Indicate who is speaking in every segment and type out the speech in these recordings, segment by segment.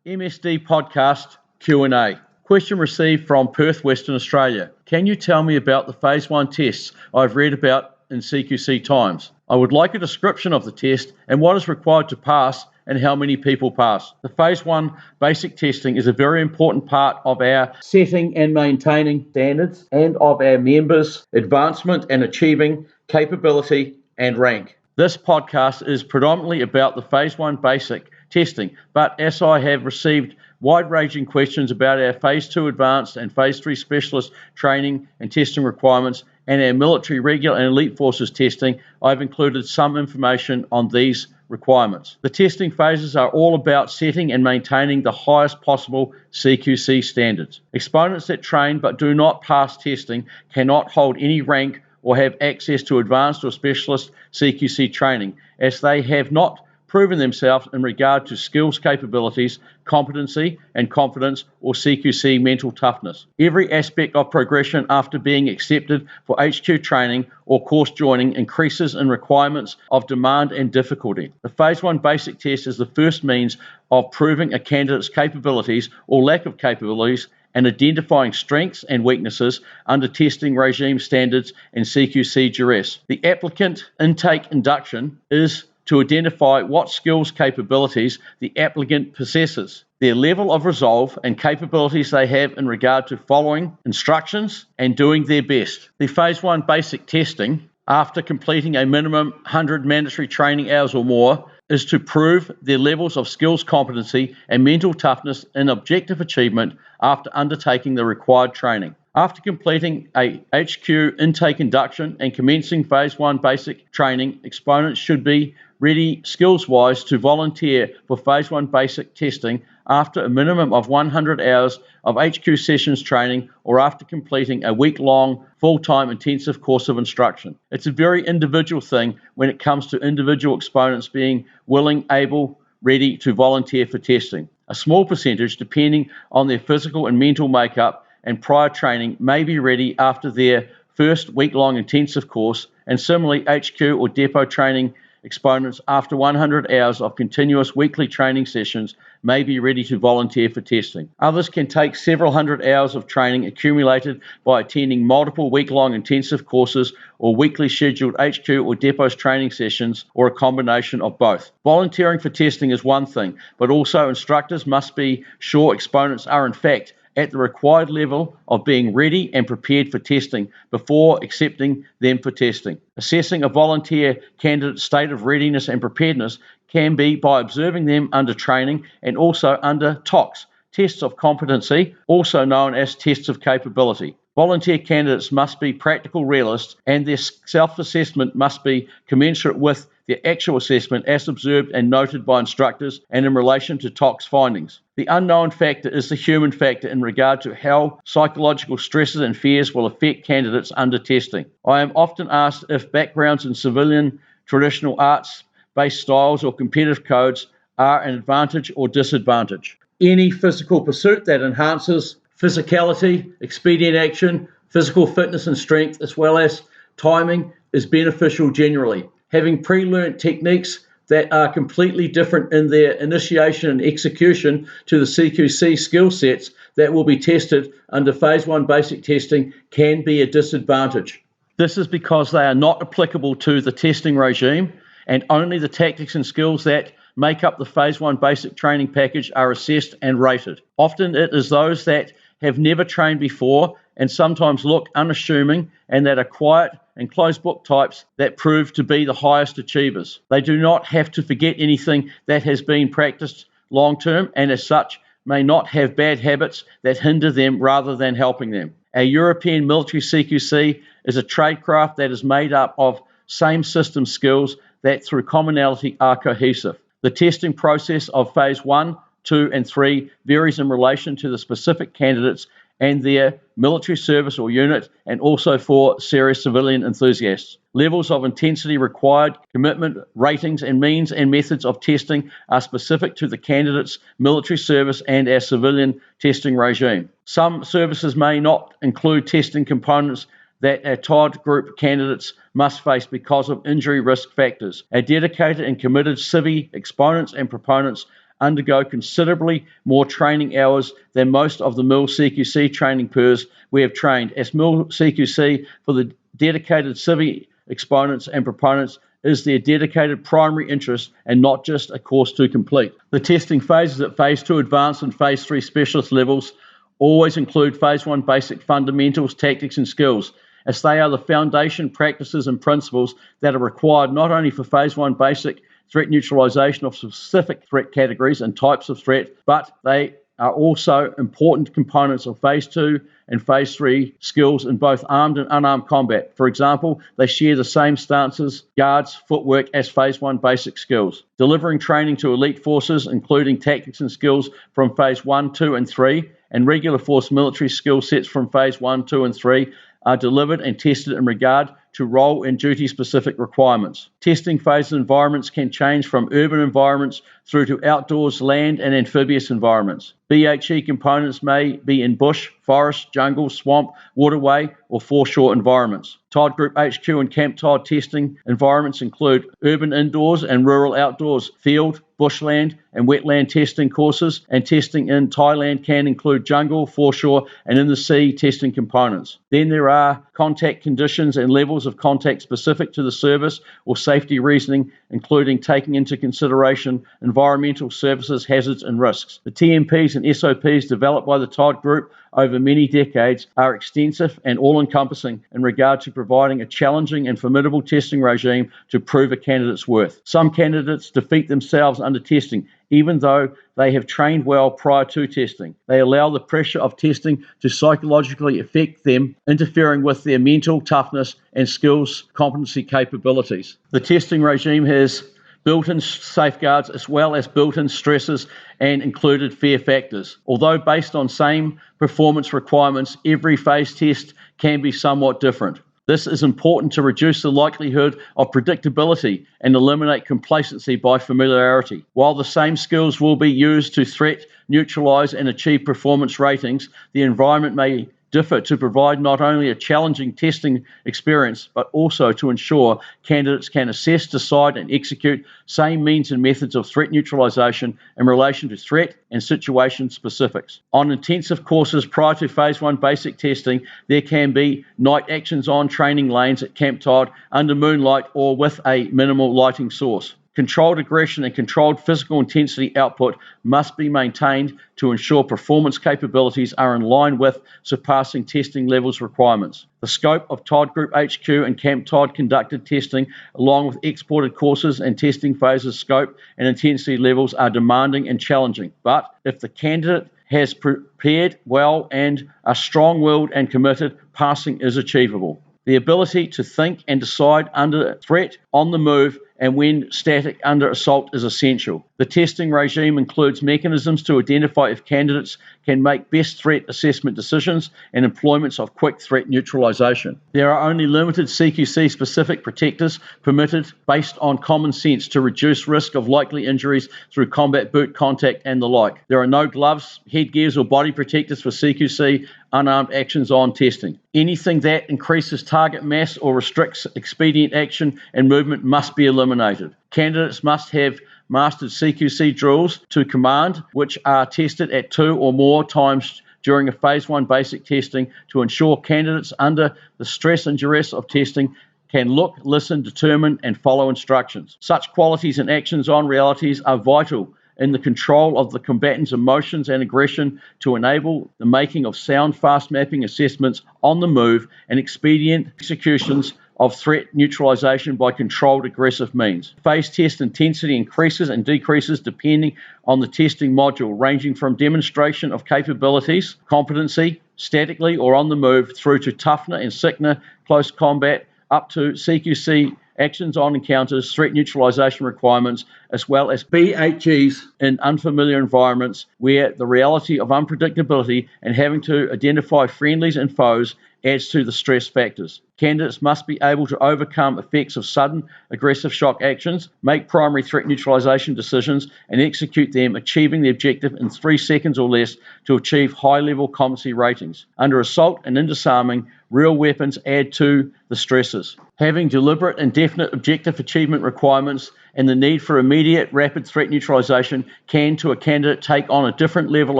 Speaker 1: MSD podcast Q&A. Question received from Perth, Western Australia. Can you tell me about the Phase 1 tests I've read about in CQC Times? I would like a description of the test and what is required to pass and how many people pass. The Phase 1 basic testing is a very important part of our setting and maintaining standards and of our members' advancement and achieving capability and rank. This podcast is predominantly about the Phase 1 basic testing, but as I have received wide-ranging questions about our Phase 2 advanced and Phase 3 specialist training and testing requirements and our military regular and elite forces testing, I've included some information on these requirements. The testing phases are all about setting and maintaining the highest possible CQC standards. Exponents that train but do not pass testing cannot hold any rank or have access to advanced or specialist CQC training, as they have not proven themselves in regard to skills, capabilities, competency and confidence, or CQC mental toughness. Every aspect of progression after being accepted for HQ training or course joining increases in requirements of demand and difficulty. The Phase 1 basic test is the first means of proving a candidate's capabilities or lack of capabilities and identifying strengths and weaknesses under testing regime standards and CQC duress. The applicant intake induction is to identify what skills capabilities the applicant possesses, their level of resolve and capabilities they have in regard to following instructions and doing their best. The Phase 1 basic testing, after completing a minimum 100 mandatory training hours or more, is to prove their levels of skills competency and mental toughness in objective achievement after undertaking the required training. After completing a HQ intake induction and commencing Phase 1 basic training, exponents should be ready skills-wise to volunteer for Phase 1 basic testing after a minimum of 100 hours of HQ sessions training or after completing a week-long full-time intensive course of instruction. It's a very individual thing when it comes to individual exponents being willing, able, ready to volunteer for testing. A small percentage, depending on their physical and mental makeup and prior training, may be ready after their first week-long intensive course, and similarly HQ or depot training exponents after 100 hours of continuous weekly training sessions may be ready to volunteer for testing. Others can take several hundred hours of training accumulated by attending multiple week-long intensive courses or weekly scheduled HQ or depots training sessions, or a combination of both. Volunteering for testing is one thing, but also instructors must be sure exponents are in fact at the required level of being ready and prepared for testing before accepting them for testing. Assessing a volunteer candidate's state of readiness and preparedness can be by observing them under training and also under TOCs, tests of competency, also known as tests of capability. Volunteer candidates must be practical realists, and their self-assessment must be commensurate with their actual assessment as observed and noted by instructors and in relation to TOCs findings. The unknown factor is the human factor in regard to how psychological stresses and fears will affect candidates under testing. I am often asked if backgrounds in civilian traditional arts-based styles or competitive codes are an advantage or disadvantage. Any physical pursuit that enhances physicality, expedient action, physical fitness and strength, as well as timing, is beneficial generally. Having pre-learned techniques that are completely different in their initiation and execution to the CQC skill sets that will be tested under Phase 1 basic testing can be a disadvantage. This is because they are not applicable to the testing regime, and only the tactics and skills that make up the Phase 1 basic training package are assessed and rated. Often it is those that have never trained before and sometimes look unassuming and that are quiet and closed book types that prove to be the highest achievers. They do not have to forget anything that has been practiced long term, and as such may not have bad habits that hinder them rather than helping them. Our European military CQC is a tradecraft that is made up of same system skills that through commonality are cohesive. The testing process of Phase 1, 2 and 3 varies in relation to the specific candidates and their military service or unit, and also for serious civilian enthusiasts. Levels of intensity required, commitment, ratings and means and methods of testing are specific to the candidate's military service and our civilian testing regime. Some services may not include testing components that our TOD group candidates must face because of injury risk factors. Our dedicated and committed civvy exponents and proponents undergo considerably more training hours than most of the MIL CQC training PERS we have trained, as MIL CQC for the dedicated CIVI exponents and proponents is their dedicated primary interest and not just a course to complete. The testing phases at Phase 2 Advanced and Phase 3 Specialist levels always include Phase 1 Basic Fundamentals, Tactics and Skills, as they are the foundation practices and principles that are required not only for Phase 1 Basic threat neutralization of specific threat categories and types of threat, but they are also important components of Phase 2 and Phase 3 skills in both armed and unarmed combat. For example, they share the same stances, guards, footwork as Phase 1 basic skills. Delivering training to elite forces, including tactics and skills from Phase 1, 2 and 3, and regular force military skill sets from Phase 1, 2 and 3 are delivered and tested in regard to role and duty-specific requirements. Testing phase environments can change from urban environments through to outdoors, land and amphibious environments. BHE components may be in bush, forest, jungle, swamp, waterway or foreshore environments. TOD Group HQ and Camp TOD testing environments include urban indoors and rural outdoors, field, bushland and wetland testing courses, and testing in Thailand can include jungle, foreshore and in the sea testing components. Then there are contact conditions and levels of contact specific to the service or safety reasoning, including taking into consideration environmental services, hazards and risks. The TMPs and SOPs developed by the TOD Group over many decades are extensive and all-encompassing in regard to providing a challenging and formidable testing regime to prove a candidate's worth. Some candidates defeat themselves under testing, even though they have trained well prior to testing. They allow the pressure of testing to psychologically affect them, interfering with their mental toughness and skills competency capabilities. The testing regime has built-in safeguards as well as built-in stresses and included fear factors. Although based on same performance requirements, every phase test can be somewhat different. This is important to reduce the likelihood of predictability and eliminate complacency by familiarity. While the same skills will be used to threat, neutralize, and achieve performance ratings, the environment may differ to provide not only a challenging testing experience, but also to ensure candidates can assess, decide, and execute same means and methods of threat neutralization in relation to threat and situation specifics. On intensive courses prior to Phase 1 basic testing, there can be night actions on training lanes at Camp Todd under moonlight or with a minimal lighting source. Controlled aggression and controlled physical intensity output must be maintained to ensure performance capabilities are in line with surpassing testing levels requirements. The scope of TOD Group HQ and Camp Todd conducted testing, along with exported courses and testing phases scope and intensity levels, are demanding and challenging. But if the candidate has prepared well and are strong-willed and committed, passing is achievable. The ability to think and decide under threat, on the move, and when static under assault is essential. The testing regime includes mechanisms to identify if candidates can make best threat assessment decisions and employments of quick threat neutralization. There are only limited CQC specific protectors permitted based on common sense to reduce risk of likely injuries through combat boot contact and the like. There are no gloves, headgears or body protectors for CQC unarmed actions on testing. Anything that increases target mass or restricts expedient action and movement must be eliminated. Candidates must have mastered CQC drills to command, which are tested at 2 or more times during a Phase 1 basic testing to ensure candidates under the stress and duress of testing can look, listen, determine, and follow instructions. Such qualities and actions on realities are vital in the control of the combatant's emotions and aggression to enable the making of sound, fast mapping assessments on the move and expedient executions of threat neutralization by controlled aggressive means. Phase test intensity increases and decreases depending on the testing module, ranging from demonstration of capabilities, competency, statically or on the move, through to toughness and sickness, close combat, up to CQC actions on encounters, threat neutralization requirements, as well as BHEs in unfamiliar environments where the reality of unpredictability and having to identify friendlies and foes adds to the stress factors. Candidates must be able to overcome effects of sudden aggressive shock actions, make primary threat neutralization decisions, and execute them, achieving the objective in 3 seconds or less to achieve high-level competency ratings. Under assault and in disarming, real weapons add to the stresses. Having deliberate and definite objective achievement requirements and the need for immediate rapid threat neutralization can, to a candidate, take on a different level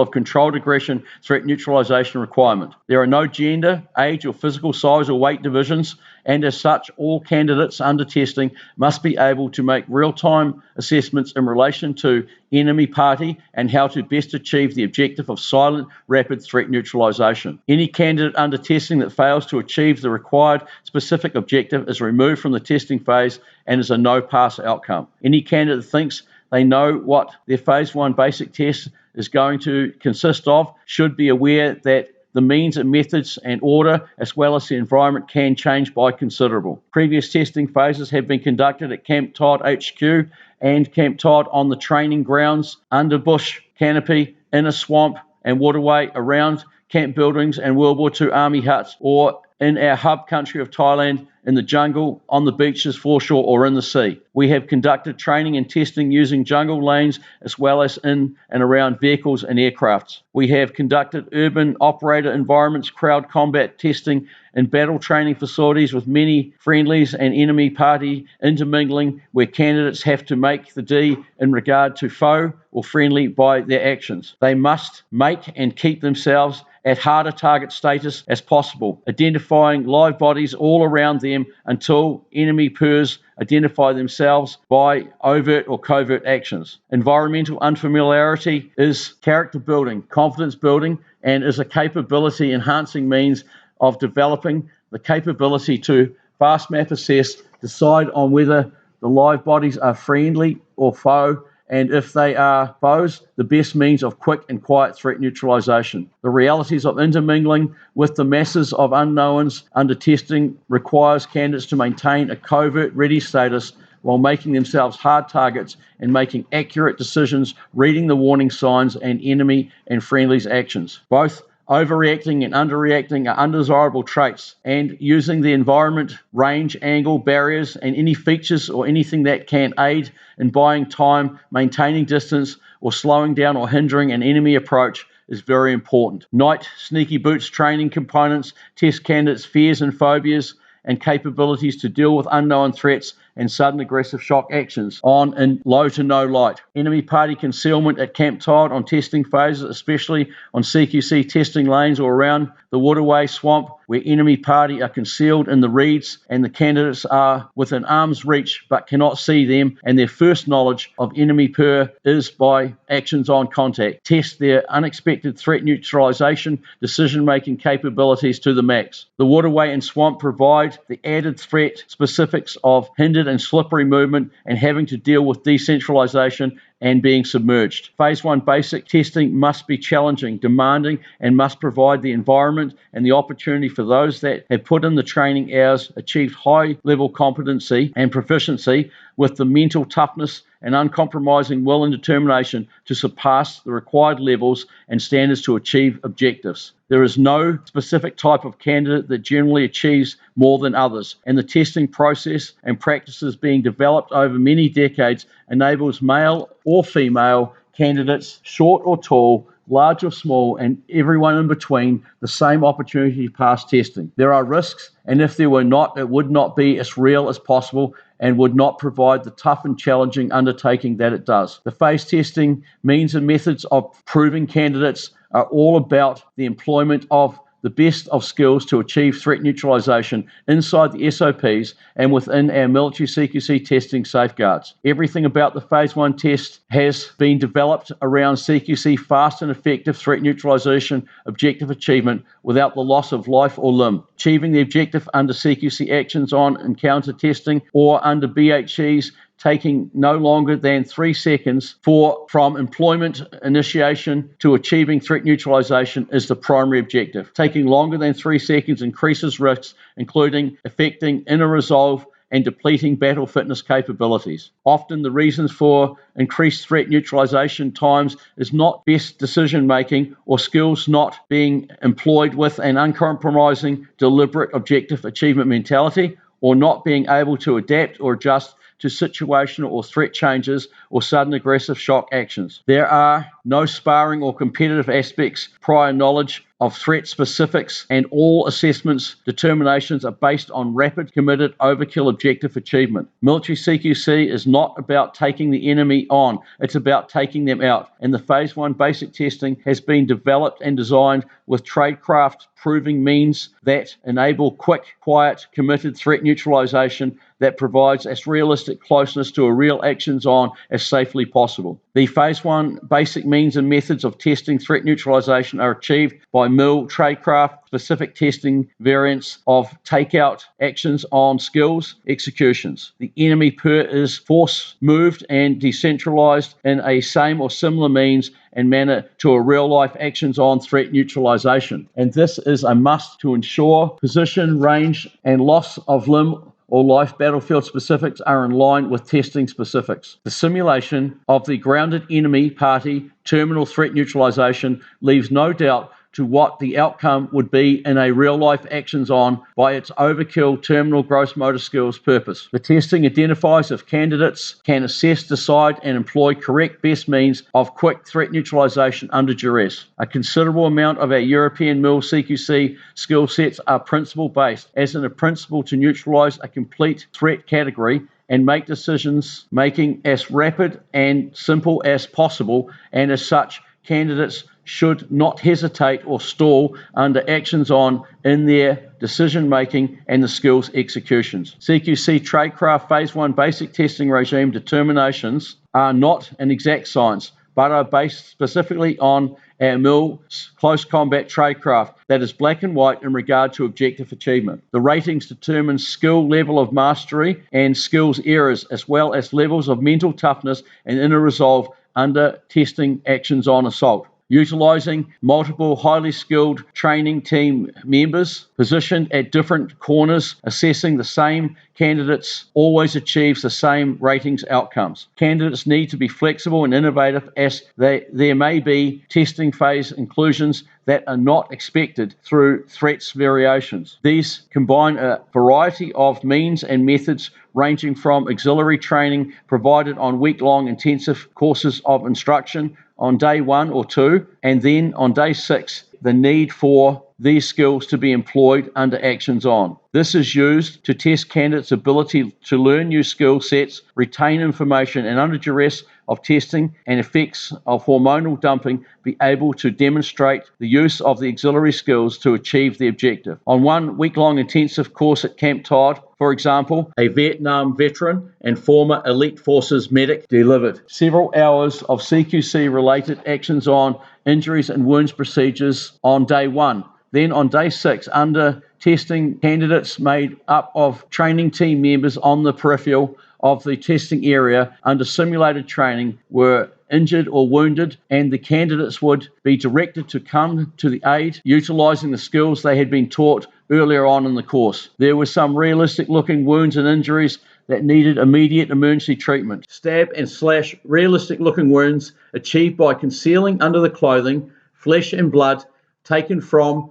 Speaker 1: of controlled aggression threat neutralization requirement. There are no gender, age, or physical size or weight divisions, and as such, all candidates under testing must be able to make real-time assessments in relation to enemy party and how to best achieve the objective of silent, rapid threat neutralization. Any candidate under testing that fails to achieve the required specific objective is removed from the testing phase and is a no-pass outcome. Any candidate that thinks they know what their Phase 1 basic test is going to consist of should be aware that the means and methods and order, as well as the environment, can change by considerable. Previous testing phases have been conducted at Camp Todd HQ and Camp Todd on the training grounds, under bush canopy, in a swamp and waterway, around camp buildings and World War II army huts, or in our hub country of Thailand, in the jungle, on the beaches, foreshore, or in the sea. We have conducted training and testing using jungle lanes as well as in and around vehicles and aircrafts. We have conducted urban operator environments, crowd combat testing, and battle training facilities with many friendlies and enemy party intermingling, where candidates have to make the D in regard to foe or friendly by their actions. They must make and keep themselves at harder target status as possible, identifying live bodies all around them until enemy PERs identify themselves by overt or covert actions. Environmental unfamiliarity is character building, confidence building, and is a capability enhancing means of developing the capability to fast map assess, decide on whether the live bodies are friendly or foe, and if they are foes, the best means of quick and quiet threat neutralization. The realities of intermingling with the masses of unknowns under testing requires candidates to maintain a covert ready status while making themselves hard targets and making accurate decisions, reading the warning signs and enemy and friendlies' actions. Both overreacting and underreacting are undesirable traits, and using the environment, range, angle, barriers, and any features or anything that can aid in buying time, maintaining distance, or slowing down or hindering an enemy approach is very important. Night sneaky boots training components test candidates' fears and phobias and capabilities to deal with unknown threats and sudden aggressive shock actions on in low to no light. Enemy party concealment at Camp Todd on testing phases, especially on CQC testing lanes or around the waterway swamp where enemy party are concealed in the reeds and the candidates are within arm's reach but cannot see them, and their first knowledge of enemy PER is by actions on contact. Test their unexpected threat neutralization decision-making capabilities to the max. The waterway and swamp provide the added threat specifics of hindered and slippery movement and having to deal with decentralization and being submerged. Phase 1 basic testing must be challenging, demanding, and must provide the environment and the opportunity for those that have put in the training hours, achieved high-level competency and proficiency with the mental toughness and uncompromising will and determination to surpass the required levels and standards to achieve objectives. There is no specific type of candidate that generally achieves more than others, and the testing process and practices being developed over many decades enables male or female candidates, short or tall, large or small, and everyone in between, the same opportunity to pass testing. There are risks, and if there were not, it would not be as real as possible and would not provide the tough and challenging undertaking that it does. The phase testing means and methods of proving candidates are all about the employment of the best of skills to achieve threat neutralization inside the SOPs and within our military CQC testing safeguards. Everything about the Phase 1 test has been developed around CQC fast and effective threat neutralization objective achievement without the loss of life or limb. Achieving the objective under CQC actions on encounter testing or under BHEs taking no longer than 3 seconds from employment initiation to achieving threat neutralization is the primary objective. Taking longer than 3 seconds increases risks, including affecting inner resolve and depleting battle fitness capabilities. Often the reasons for increased threat neutralization times is not best decision making or skills not being employed with an uncompromising, deliberate objective achievement mentality, or not being able to adapt or adjust to situational or threat changes or sudden aggressive shock actions. There are no sparring or competitive aspects, prior knowledge of threat specifics, and all assessments determinations are based on rapid, committed, overkill objective achievement. Military CQC is not about taking the enemy on, it's about taking them out. And the Phase 1 basic testing has been developed and designed with tradecraft proving means that enable quick, quiet, committed threat neutralization that provides as realistic closeness to a real actions on as safely possible. The Phase 1 basic means and methods of testing threat neutralization are achieved by MIL tradecraft specific testing variants of takeout actions on skills executions. The enemy is force moved and decentralized in a same or similar means and manner to a real life actions on threat neutralization. And this is a must to ensure position, range, and loss of limb or life battlefield specifics are in line with testing specifics. The simulation of the grounded enemy party terminal threat neutralization leaves no doubt to what the outcome would be in a real-life actions-on by its overkill terminal gross motor skills purpose. The testing identifies if candidates can assess, decide, and employ correct best means of quick threat neutralization under duress. A considerable amount of our European MIL CQC skill sets are principle-based, as in a principle to neutralize a complete threat category and make decisions making as rapid and simple as possible, and as such, candidates should not hesitate or stall under actions on in their decision making and the skills executions. CQC tradecraft Phase 1 basic testing regime determinations are not an exact science, but are based specifically on our MIL's close combat tradecraft that is black and white in regard to objective achievement. The ratings determine skill level of mastery and skills errors, as well as levels of mental toughness and inner resolve under testing actions on assault. Utilizing multiple highly skilled training team members positioned at different corners, assessing the same candidates always achieves the same ratings outcomes. Candidates need to be flexible and innovative, as there may be testing phase inclusions that are not expected through threats variations. These combine a variety of means and methods ranging from auxiliary training provided on week-long intensive courses of instruction on day 1 or 2, and then on day 6, the need for these skills to be employed under actions on. This is used to test candidates' ability to learn new skill sets, retain information, and under duress of testing and effects of hormonal dumping, be able to demonstrate the use of the auxiliary skills to achieve the objective. On 1 week-long intensive course at Camp Todd, for example, a Vietnam veteran and former Elite Forces medic delivered several hours of CQC-related actions on injuries and wounds procedures on day 1. Then on day 6, under testing, candidates made up of training team members on the peripheral of the testing area under simulated training were injured or wounded, and the candidates would be directed to come to the aid utilizing the skills they had been taught earlier on in the course. There were some realistic looking wounds and injuries that needed immediate emergency treatment. Stab and slash realistic looking wounds achieved by concealing under the clothing flesh and blood taken from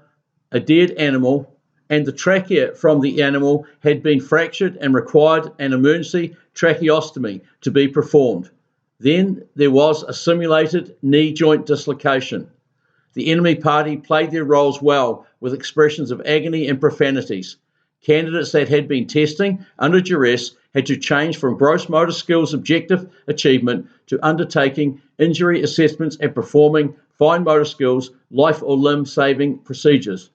Speaker 1: a dead animal, and the trachea from the animal had been fractured and required an emergency tracheostomy to be performed. Then there was a simulated knee joint dislocation. The enemy party played their roles well with expressions of agony and profanities. Candidates that had been testing under duress had to change from gross motor skills objective achievement to undertaking injury assessments and performing fine motor skills, life or limb saving procedures.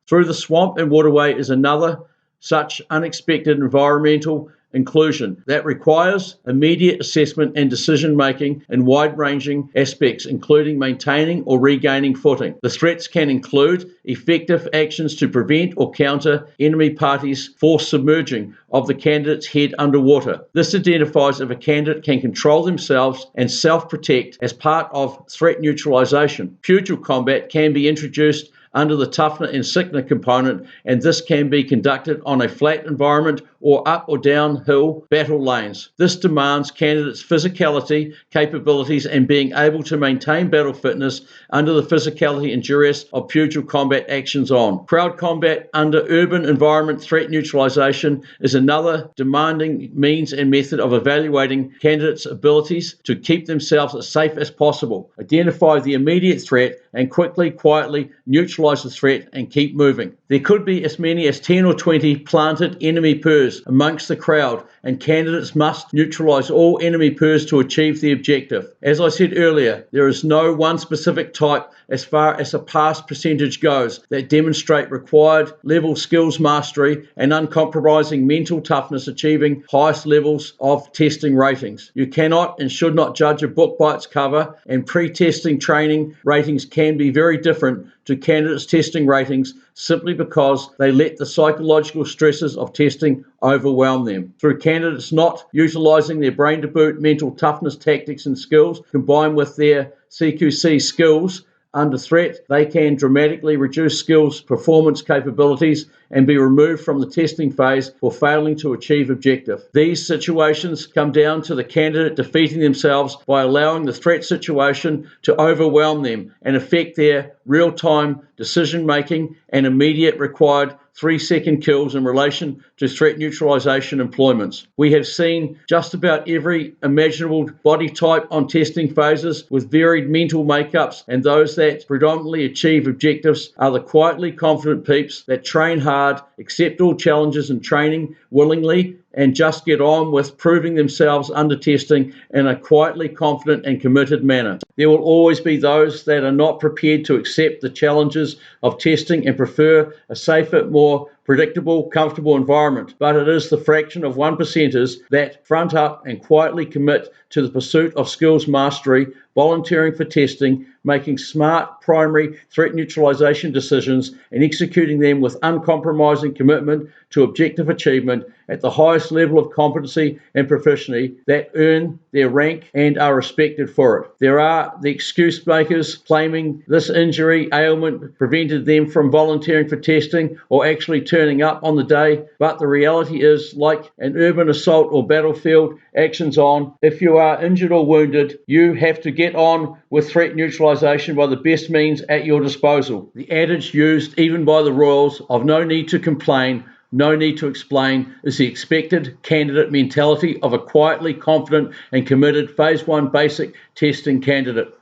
Speaker 1: Through the swamp and waterway is another such unexpected environmental inclusion that requires immediate assessment and decision-making in wide-ranging aspects, including maintaining or regaining footing. The threats can include effective actions to prevent or counter enemy parties' forced submerging of the candidate's head underwater. This identifies if a candidate can control themselves and self-protect as part of threat neutralization. Pugil combat can be introduced under the toughness and sickness component, and this can be conducted on a flat environment or up or downhill battle lanes. This demands candidates' physicality, capabilities, and being able to maintain battle fitness under the physicality and duress of pugil combat actions on. Crowd combat under urban environment threat neutralization is another demanding means and method of evaluating candidates' abilities to keep themselves as safe as possible, identify the immediate threat, and quietly neutralize the threat and keep moving. There could be as many as 10 or 20 planted enemy PERs amongst the crowd, and candidates must neutralize all enemy PERs to achieve the objective. As I said earlier, there is no one specific type as far as a pass percentage goes that demonstrate required level skills mastery and uncompromising mental toughness achieving highest levels of testing ratings. You cannot and should not judge a book by its cover, and pre-testing training ratings can be very different to candidates' testing ratings simply because they let the psychological stresses of testing overwhelm them. Through candidates not utilizing their brain to boot mental toughness tactics and skills combined with their CQC skills under threat, they can dramatically reduce skills, performance capabilities, and be removed from the testing phase for failing to achieve objective. These situations come down to the candidate defeating themselves by allowing the threat situation to overwhelm them and affect their real-time decision-making and immediate required 3-second kills in relation to threat neutralization employments. We have seen just about every imaginable body type on testing phases with varied mental makeups, and those that predominantly achieve objectives are the quietly confident peeps that train hard, accept all challenges and training willingly, and just get on with proving themselves under testing in a quietly confident and committed manner. There will always be those that are not prepared to accept the challenges of testing and prefer a safer, more predictable, comfortable environment, but it is the fraction of 1%ers that front up and quietly commit to the pursuit of skills mastery, volunteering for testing, making smart primary threat neutralization decisions, and executing them with uncompromising commitment to objective achievement at the highest level of competency and proficiency that earn their rank and are respected for it. There are the excuse makers claiming this injury, ailment prevented them from volunteering for testing or actually turning up on the day, but the reality is, like an urban assault or battlefield actions on, if you are injured or wounded, you have to get on with threat neutralization by the best means at your disposal. The adage used even by the Royals of no need to complain, no need to explain is the expected candidate mentality of a quietly confident and committed Phase 1 basic testing candidate.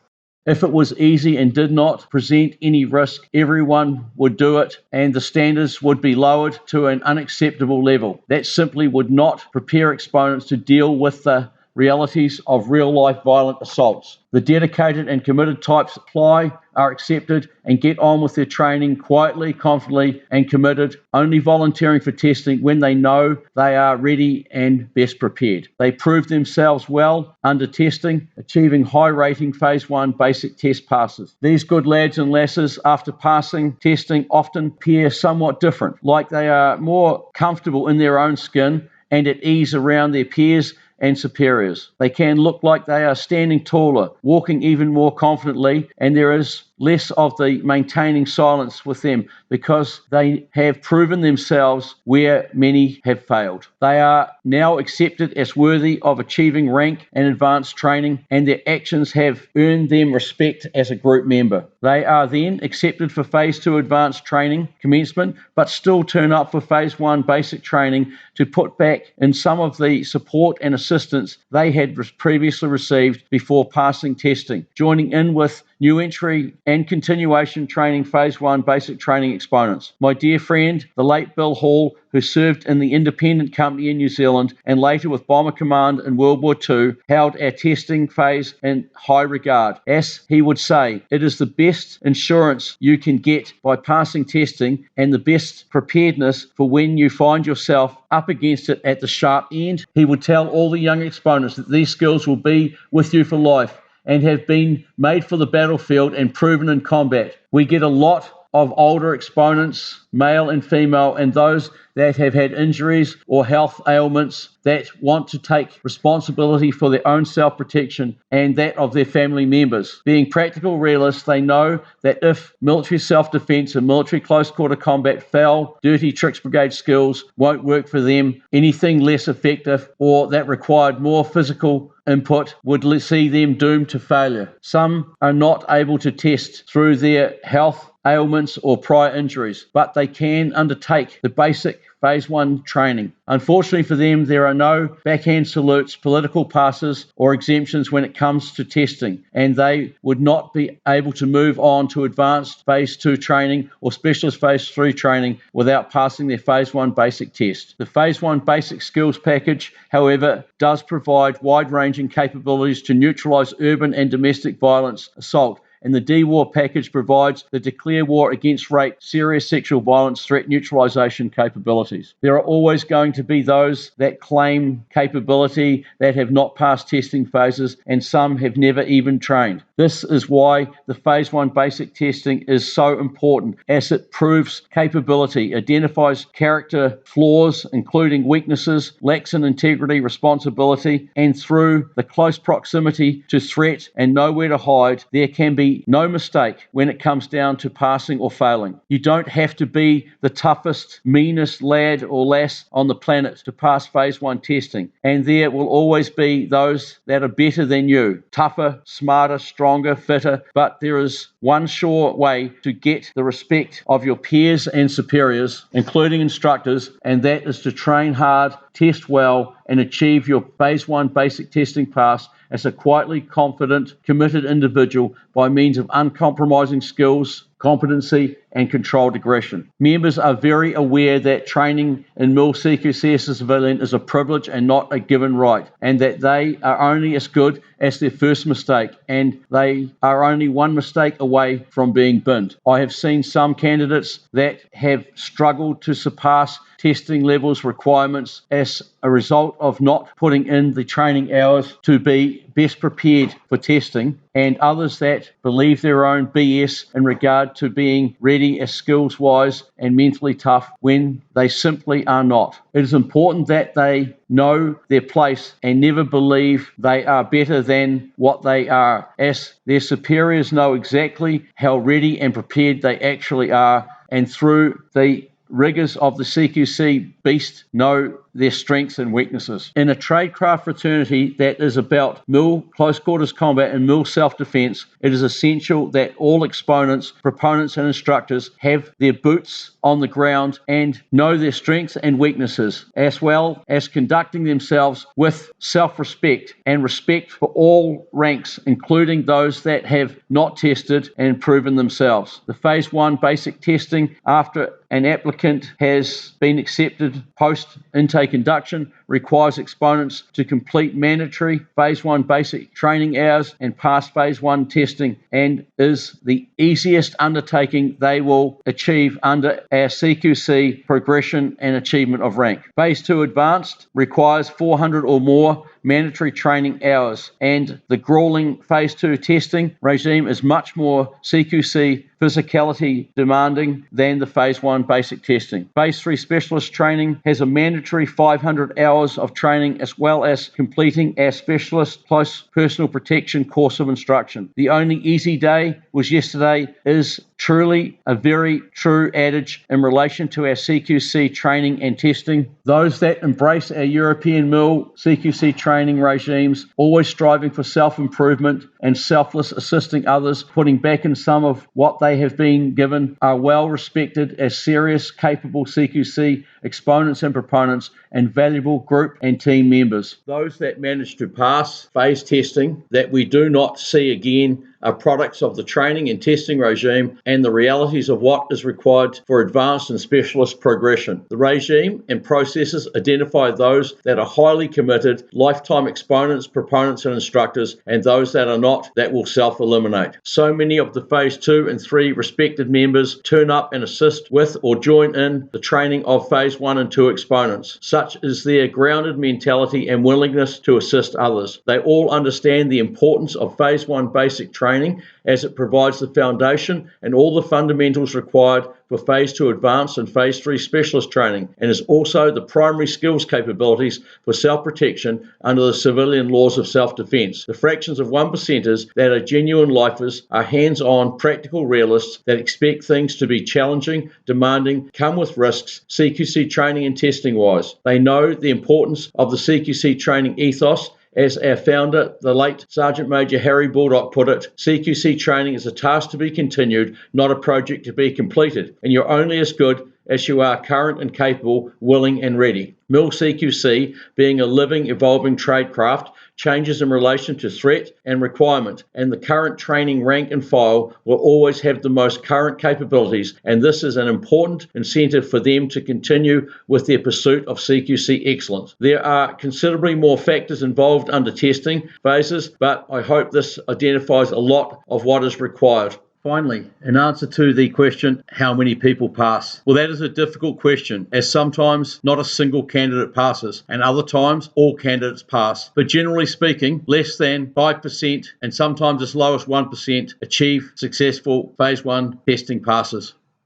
Speaker 1: If it was easy and did not present any risk, everyone would do it and the standards would be lowered to an unacceptable level. That simply would not prepare exponents to deal with the realities of real-life violent assaults. The dedicated and committed types apply, are accepted, and get on with their training quietly, confidently, and committed, only volunteering for testing when they know they are ready and best prepared. They prove themselves well under testing, achieving high-rating Phase 1 basic test passes. These good lads and lasses, after passing testing, often appear somewhat different, like they are more comfortable in their own skin and at ease around their peers and superiors. They can look like they are standing taller, walking even more confidently, and there is less of the maintaining silence with them because they have proven themselves where many have failed. They are now accepted as worthy of achieving rank and advanced training, and their actions have earned them respect as a group member. They are then accepted for Phase 2 advanced training commencement, but still turn up for Phase 1 basic training to put back in some of the support and assistance they had previously received before passing testing, joining in with new entry and continuation training Phase 1 basic training exponents. My dear friend, the late Bill Hall, who served in the Independent Company in New Zealand and later with Bomber Command in World War II, held our testing phase in high regard. As he would say, it is the best insurance you can get by passing testing and the best preparedness for when you find yourself up against it at the sharp end. He would tell all the young exponents that these skills will be with you for life and have been made for the battlefield and proven in combat. We get a lot of older exponents, male and female, and those that have had injuries or health ailments that want to take responsibility for their own self-protection and that of their family members. Being practical realists, they know that if military self-defense and military close-quarter combat fail, dirty tricks brigade skills won't work for them. Anything less effective or that required more physical input would see them doomed to failure. Some are not able to test through their health ailments or prior injuries, but they can undertake the basic Phase 1 training. Unfortunately for them, there are no backhand salutes, political passes, or exemptions when it comes to testing, and they would not be able to move on to advanced Phase 2 training or specialist Phase 3 training without passing their Phase 1 basic test. The Phase 1 basic skills package, however, does provide wide-ranging capabilities to neutralize urban and domestic violence assault, and the D-War package provides the declare war against rape, serious sexual violence, threat neutralization capabilities. There are always going to be those that claim capability that have not passed testing phases, and some have never even trained. This is why the Phase 1 basic testing is so important, as it proves capability, identifies character flaws, including weaknesses, lacks in integrity, responsibility, and through the close proximity to threat and nowhere to hide, there can be no mistake when it comes down to passing or failing. You don't have to be the toughest, meanest lad or lass on the planet to pass Phase 1 testing, and there will always be those that are better than you, tougher, smarter, stronger, fitter, but there is one sure way to get the respect of your peers and superiors, including instructors, and that is to train hard, test well, and achieve your Phase 1 basic testing pass as a quietly confident, committed individual by means of uncompromising skills, competency, and controlled aggression. Members are very aware that training in MIL CQC as a civilian is a privilege and not a given right, and that they are only as good as their first mistake, and they are only one mistake away from being binned. I have seen some candidates that have struggled to surpass testing levels requirements as a result of not putting in the training hours to be best prepared for testing, and others that believe their own BS in regard to being ready as skills-wise and mentally tough when they simply are not. It is important that they know their place and never believe they are better than what they are, as their superiors know exactly how ready and prepared they actually are, and through the rigors of the CQC beast know their strengths and weaknesses. In a tradecraft fraternity that is about MIL close quarters combat and MIL self-defense, it is essential that all exponents, proponents, and instructors have their boots on the ground and know their strengths and weaknesses, as well as conducting themselves with self-respect and respect for all ranks, including those that have not tested and proven themselves. The Phase 1 basic testing after an applicant has been accepted post-intake induction requires exponents to complete mandatory Phase 1 basic training hours and pass Phase 1 testing, and is the easiest undertaking they will achieve under our CQC progression and achievement of rank. Phase 2 advanced requires 400 or more mandatory training hours, and the grueling Phase 2 testing regime is much more CQC physicality demanding than the Phase 1 basic testing. Phase 3 specialist training has a mandatory 500 hours of training, as well as completing our specialist close personal protection course of instruction. The only easy day was yesterday is truly a very true adage in relation to our CQC training and testing. Those that embrace our European MIL CQC training regimes, always striving for self-improvement and selfless assisting others, putting back in some of what they have been given, are well respected as serious, capable CQC exponents and proponents and valuable group and team members. Those that manage to pass phase testing that we do not see again are products of the training and testing regime and the realities of what is required for advanced and specialist progression. The regime and processes identify those that are highly committed, lifetime exponents, proponents, and instructors, and those that are not, that will self-eliminate. So many of the Phase 2 and 3 respected members turn up and assist with or join in the training of Phase 1 and 2 exponents. Such is their grounded mentality and willingness to assist others. They all understand the importance of Phase 1 basic training training as it provides the foundation and all the fundamentals required for Phase 2 advanced and Phase 3 specialist training, and is also the primary skills capabilities for self-protection under the civilian laws of self-defense. The fractions of 1%ers that are genuine lifers are hands-on, practical realists that expect things to be challenging, demanding, come with risks, CQC training and testing wise. They know the importance of the CQC training ethos. As our founder, the late Sergeant Major Harry Baldock put it, CQC training is a task to be continued, not a project to be completed, and you're only as good as you are current and capable, willing and ready. MIL CQC, being a living, evolving tradecraft, changes in relation to threat and requirement, and the current training rank and file will always have the most current capabilities, and this is an important incentive for them to continue with their pursuit of CQC excellence. There are considerably more factors involved under testing phases, but I hope this identifies a lot of what is required. Finally, in answer to the question, how many people pass? Well, that is a difficult question, as sometimes not a single candidate passes, and other times all candidates pass. But generally speaking, less than 5% and sometimes as low as 1% achieve successful Phase 1 testing passes.